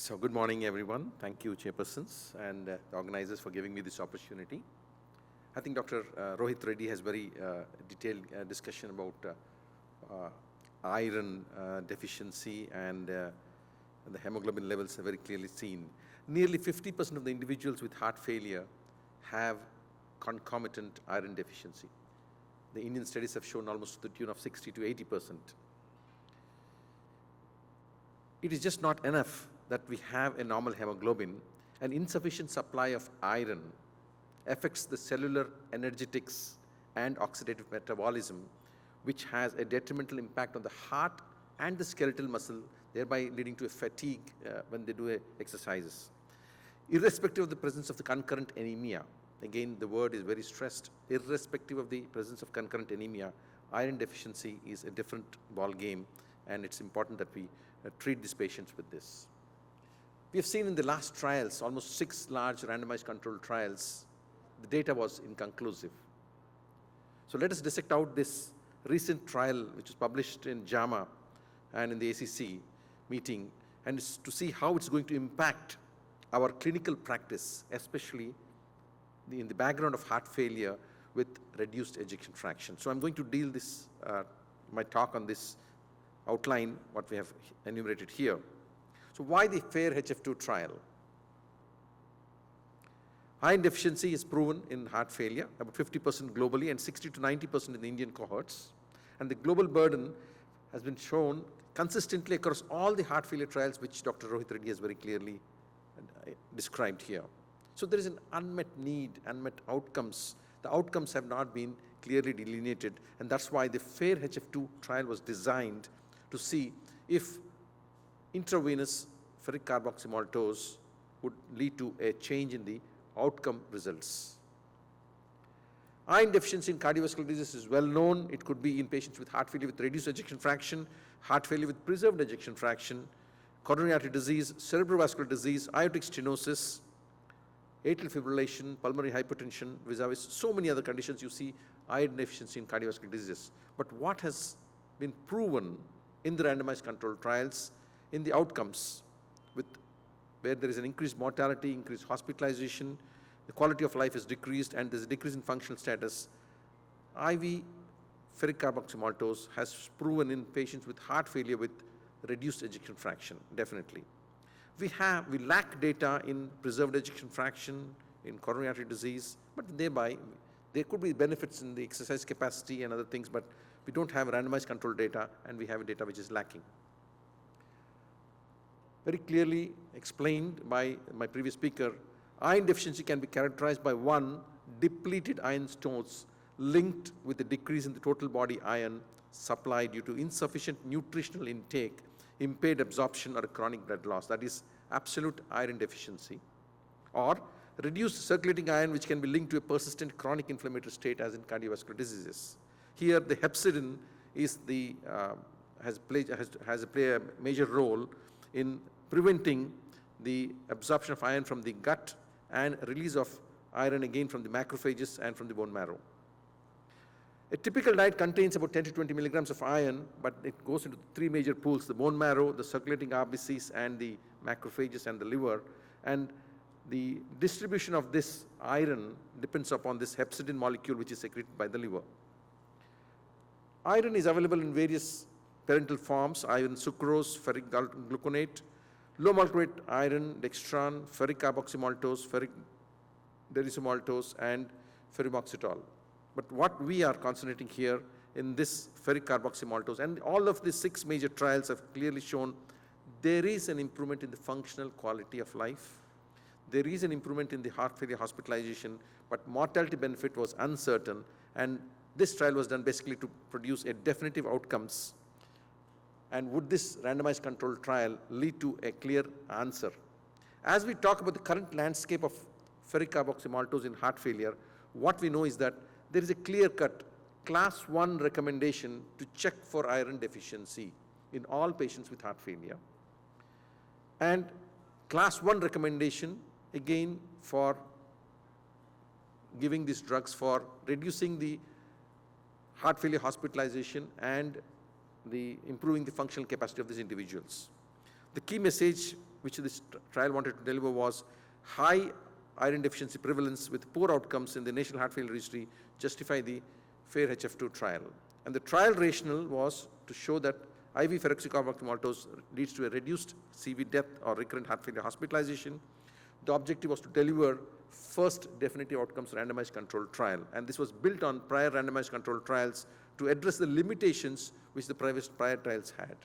So good morning, everyone. Thank you, chairpersons and the organizers for giving me this opportunity. I think Dr. Rohit Reddy has very detailed discussion about iron deficiency and the hemoglobin levels are very clearly seen. Nearly 50% of the individuals with heart failure have concomitant iron deficiency. The Indian studies have shown almost to the tune of 60 to 80%. It is just not enough that we have a normal hemoglobin. An insufficient supply of iron affects the cellular energetics and oxidative metabolism, which has a detrimental impact on the heart and the skeletal muscle, thereby leading to a fatigue when they do exercises. Irrespective of the presence of the concurrent anemia, again the word is very stressed, irrespective of the presence of concurrent anemia, iron deficiency is a different ball game, and it's important that we treat these patients with this. We have seen in the last trials, almost 6 large randomized controlled trials, the data was inconclusive. So let us dissect out this recent trial which was published in JAMA and in the ACC meeting, and to see how it's going to impact our clinical practice, especially in the background of heart failure with reduced ejection fraction. So I'm going to deal this, my talk on this outline, what we have enumerated here. So why the FAIR-HF2 trial? Iron deficiency is proven in heart failure, about 50% globally and 60 to 90% in the Indian cohorts. And the global burden has been shown consistently across all the heart failure trials, which Dr. Rohit Reddy has very clearly described here. So there is an unmet need, unmet outcomes. The outcomes have not been clearly delineated, and that's why the FAIR-HF2 trial was designed to see if intravenous ferric carboxymaltose would lead to a change in the outcome results. Iron deficiency in cardiovascular disease is well known. It could be in patients with heart failure with reduced ejection fraction, heart failure with preserved ejection fraction, coronary artery disease, cerebrovascular disease, aortic stenosis, atrial fibrillation, pulmonary hypertension, vis-a-vis so many other conditions you see iron deficiency in cardiovascular diseases. But what has been proven in the randomized controlled trials in the outcomes where there is an increased mortality, increased hospitalization, the quality of life is decreased, and there's a decrease in functional status, IV ferric carboxymaltose has proven in patients with heart failure with reduced ejection fraction, definitely. We lack data in preserved ejection fraction, in coronary artery disease, but thereby there could be benefits in the exercise capacity and other things, but we don't have randomized control data, and we have data which is lacking. Very clearly explained by my previous speaker, iron deficiency can be characterized by 1, depleted iron stores linked with a decrease in the total body iron supply due to insufficient nutritional intake, impaired absorption, or a chronic blood loss, that is absolute iron deficiency, or reduced circulating iron, which can be linked to a persistent chronic inflammatory state as in cardiovascular diseases. Here the hepcidin is has played a major role in preventing the absorption of iron from the gut and release of iron again from the macrophages and from the bone marrow. A typical diet contains about 10 to 20 milligrams of iron, but it goes into 3 major pools: the bone marrow, the circulating RBCs, and the macrophages and the liver. And the distribution of this iron depends upon this hepcidin molecule, which is secreted by the liver. Iron is available in various parental forms: iron sucrose, ferric gluconate, low molecular weight iron, dextran, ferric carboxymaltose, ferric derismaltose, and ferrimoxytol. But what we are concentrating here in this ferric carboxymaltose, and all of the 6 major trials have clearly shown there is an improvement in the functional quality of life. There is an improvement in the heart failure hospitalization, but mortality benefit was uncertain, and this trial was done basically to produce a definitive outcomes. And would this randomized controlled trial lead to a clear answer? As we talk about the current landscape of ferric carboxymaltose in heart failure, what we know is that there is a clear-cut class 1 recommendation to check for iron deficiency in all patients with heart failure, and class 1 recommendation again for giving these drugs for reducing the heart failure hospitalization and improving the functional capacity of these individuals. The key message which this trial wanted to deliver was high iron deficiency prevalence with poor outcomes in the National Heart Failure Registry justify the FAIR-HF2 trial. And the trial rationale was to show that IV ferroxycarboxyl maltose leads to a reduced CV death or recurrent heart failure hospitalization. The objective was to deliver first definitive outcomes randomized controlled trial, and this was built on prior randomized controlled trials to address the limitations which the prior trials had.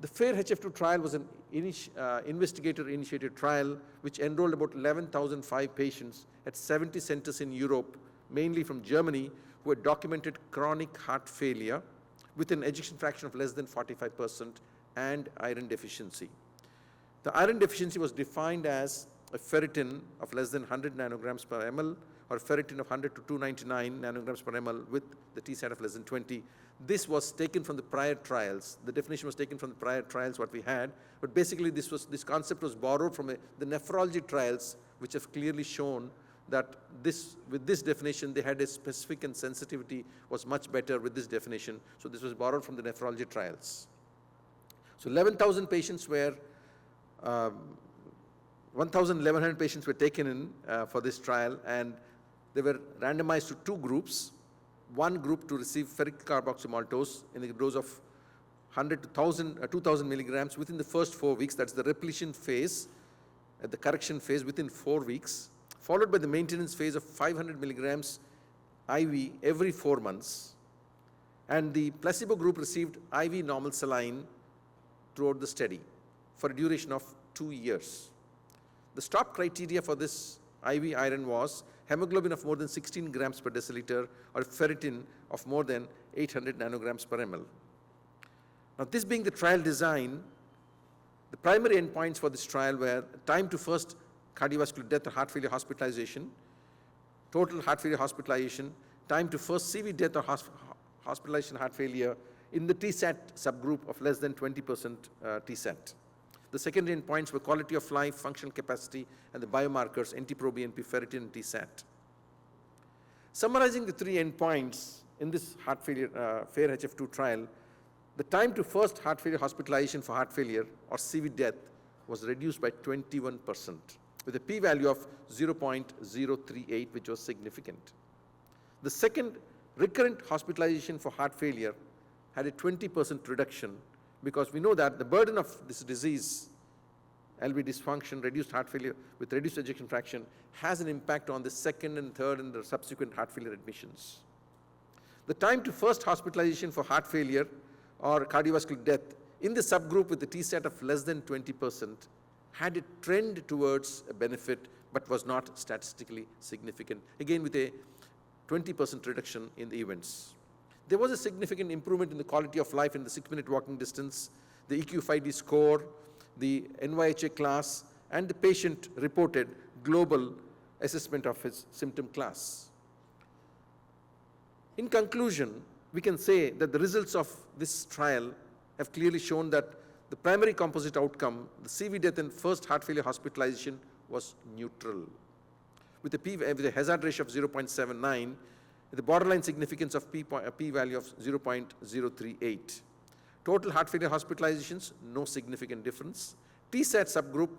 The FAIR-HF2 trial was an investigator-initiated trial which enrolled about 11,005 patients at 70 centers in Europe, mainly from Germany, who had documented chronic heart failure with an ejection fraction of less than 45% and iron deficiency. The iron deficiency was defined as a ferritin of less than 100 nanograms per ml or ferritin of 100 to 299 nanograms per ml with the TSAT of less than 20. This was taken from the prior trials. The definition was taken from the prior trials what we had, but basically this concept was borrowed from the nephrology trials, which have clearly shown that with this definition they had a specific and sensitivity was much better with this definition. So this was borrowed from the nephrology trials. So 11,000 patients were 1,100 patients were taken in for this trial, and they were randomized to two groups. One group to receive ferric carboxyl maltose in the dose of 100 to 2,000 milligrams within the first 4 weeks. That's the repletion phase, the correction phase within 4 weeks, followed by the maintenance phase of 500 milligrams IV every 4 months. And the placebo group received IV normal saline throughout the study for a duration of 2 years. The stop criteria for this IV iron was hemoglobin of more than 16 grams per deciliter or ferritin of more than 800 nanograms per ml. Now, this being the trial design, the primary endpoints for this trial were time to first cardiovascular death or heart failure hospitalization, total heart failure hospitalization, time to first CV death or hospitalization heart failure in the TSAT subgroup of less than 20% TSAT. The secondary endpoints were quality of life, functional capacity, and the biomarkers NT-proBNP, ferritin, and TSAT. Summarizing the 3 endpoints in this heart failure FAIR-HF2 trial, the time to first heart failure hospitalization for heart failure or CV death was reduced by 21% with a p-value of 0.038, which was significant. The second, recurrent hospitalization for heart failure had a 20% reduction, because we know that the burden of this disease, LV dysfunction, reduced heart failure with reduced ejection fraction, has an impact on the second and third and the subsequent heart failure admissions. The time to first hospitalization for heart failure or cardiovascular death in the subgroup with the TSAT of less than 20% had a trend towards a benefit but was not statistically significant, again with a 20% reduction in the events. There was a significant improvement in the quality of life in the 6-minute walking distance, the EQ-5D score, the NYHA class, and the patient reported global assessment of his symptom class. In conclusion, we can say that the results of this trial have clearly shown that the primary composite outcome, the CV death and first heart failure hospitalization, was neutral, with a hazard ratio of 0.79, with a borderline significance of p-value of 0.038. Total heart failure hospitalizations, no significant difference. TSAT subgroup,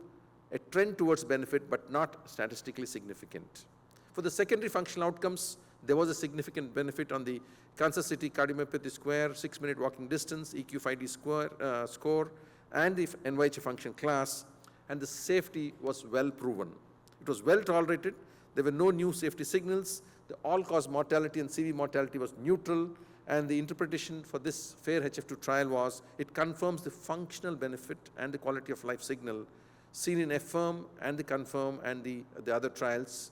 a trend towards benefit but not statistically significant. For the secondary functional outcomes, there was a significant benefit on the Kansas City cardiomyopathy square, 6-minute walking distance, EQ-5D score, and the NYHA function class, and the safety was well proven. It was well tolerated. There were no new safety signals. The all-cause mortality and CV mortality was neutral, and the interpretation for this FAIR-HF2 trial was it confirms the functional benefit and the quality of life signal seen in AFFIRM and the CONFIRM and the other trials,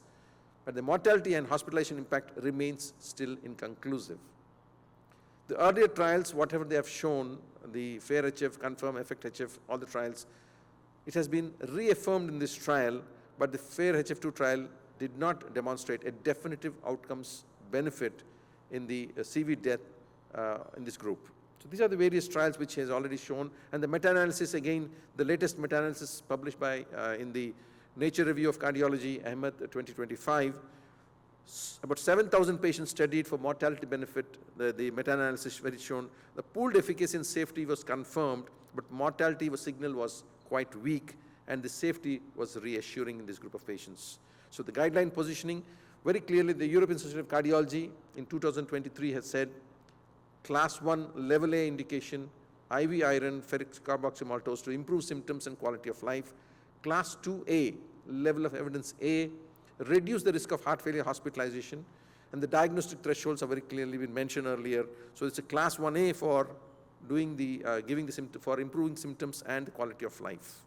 but the mortality and hospitalization impact remains still inconclusive. The earlier trials, whatever they have shown, the FAIR-HF, CONFIRM, EFFECT-HF, all the trials, it has been reaffirmed in this trial, but the FAIR-HF2 trial did not demonstrate a definitive outcomes benefit in the CV death in this group. So these are the various trials which has already shown, and the meta-analysis, again, the latest meta-analysis published by in the Nature Review of Cardiology, Ahmed 2025, about 7,000 patients studied for mortality benefit. The meta-analysis very shown the pooled efficacy and safety was confirmed, but mortality signal was quite weak, and the safety was reassuring in this group of patients. So the guideline positioning, very clearly the European Society of Cardiology in 2023 has said class 1 level A indication, IV iron, ferric carboxymaltose to improve symptoms and quality of life. Class 2A, level of evidence A, reduce the risk of heart failure hospitalization, and the diagnostic thresholds have very clearly been mentioned earlier. So it's a class 1A for doing the, for improving symptoms and the quality of life.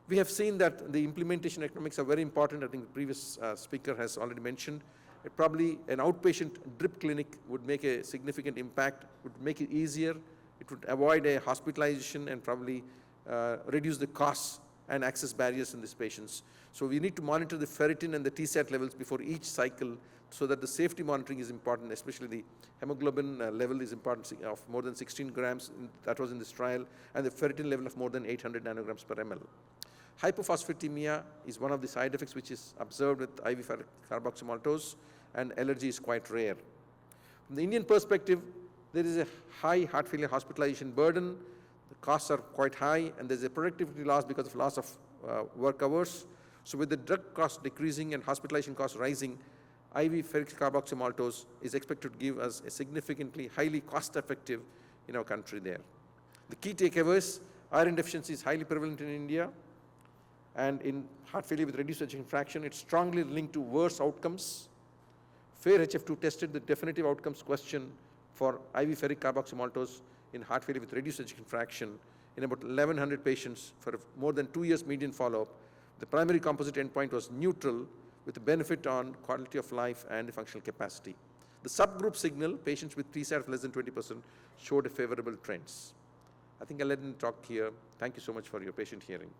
We have seen that the implementation economics are very important. I think the previous speaker has already mentioned. Probably an outpatient drip clinic would make a significant impact, would make it easier, it would avoid a hospitalization and probably reduce the costs and access barriers in these patients. So we need to monitor the ferritin and the TSAT levels before each cycle, so that the safety monitoring is important, especially the hemoglobin level is important of more than 16 grams, that was in this trial, and the ferritin level of more than 800 nanograms per ml. Hypophosphatemia is one of the side effects which is observed with IV carboxymaltose, and allergy is quite rare. From the Indian perspective, there is a high heart failure hospitalization burden, the costs are quite high, and there's a productivity loss because of loss of work hours. So with the drug cost decreasing and hospitalization costs rising, IV ferric carboxymaltose is expected to give us a significantly highly cost-effective in our country there. The key takeaways: iron deficiency is highly prevalent in India, and in heart failure with reduced ejection fraction, it's strongly linked to worse outcomes. FAIR-HF2 tested the definitive outcomes question for IV ferric carboxymaltose in heart failure with reduced ejection fraction in about 1,100 patients for more than 2 years median follow-up. The primary composite endpoint was neutral, with a benefit on quality of life and functional capacity. The subgroup signal, patients with TSAT of less than 20%, showed a favorable trends. I think I'll let him talk here. Thank you so much for your patient hearing.